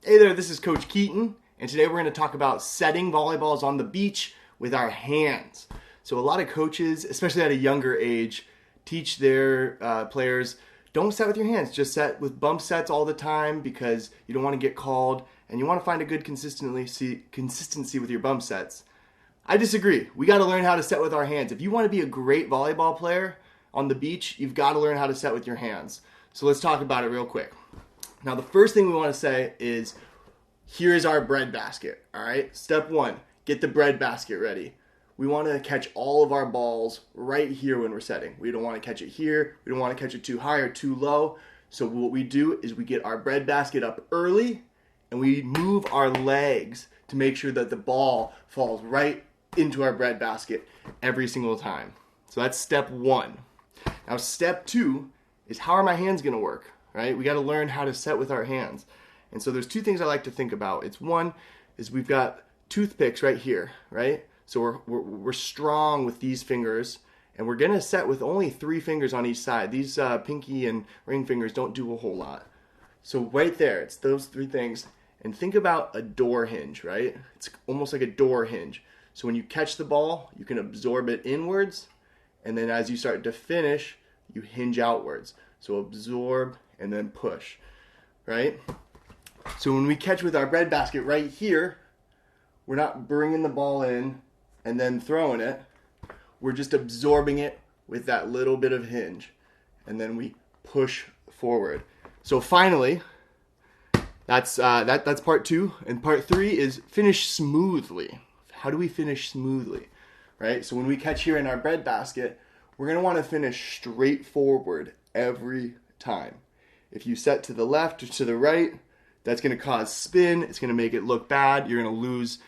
Hey there, this is Coach Keaton, and today we're going to talk about setting volleyballs on the beach with our hands. So a lot of coaches, especially at a younger age, teach their players, don't set with your hands, just set with bump sets all the time because you don't want to get called and you want to find a good consistency with your bump sets. I disagree. We got to learn how to set with our hands. If you want to be a great volleyball player on the beach, you've got to learn how to set with your hands. So let's talk about it real quick. Now, the first thing we want to say is, here is our bread basket, all right? Step one, get the bread basket ready. We want to catch all of our balls right here when we're setting. We don't want to catch it here. We don't want to catch it too high or too low. So what we do is we get our bread basket up early and we move our legs to make sure that the ball falls right into our bread basket every single time. So that's step one. Now, step two is, how are my hands going to work? Right? We got to learn how to set with our hands. And so there's two things I like to think about. It's one is we've got toothpicks right here, right? So we're strong with these fingers, and we're going to set with only 3 fingers on each side. These pinky and ring fingers don't do a whole lot. So right there, it's those 3 things. And think about a door hinge, right? It's almost like a door hinge. So when you catch the ball, you can absorb it inwards, and then as you start to finish, you hinge outwards. So absorb and then push, right? So when we catch with our bread basket right here, we're not bringing the ball in and then throwing it. We're just absorbing it with that little bit of hinge, and then we push forward. So finally, that's part 2, and part 3 is finish smoothly. How do we finish smoothly, right? So when we catch here in our bread basket, we're going to want to finish straight forward every time. If you set to the left or to the right, that's going to cause spin. It's going to make it look bad. You're going to lose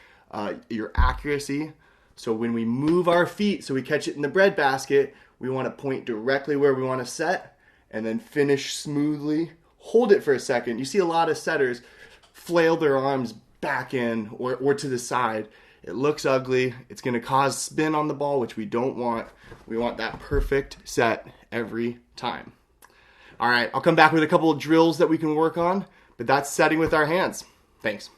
your accuracy. So when we move our feet so we catch it in the bread basket, we want to point directly where we want to set and then finish smoothly. Hold it for a second. You see a lot of setters flail their arms back in or to the side. It looks ugly. It's going to cause spin on the ball, which we don't want. We want that perfect set every time. All right, I'll come back with a couple of drills that we can work on, but that's setting with our hands. Thanks.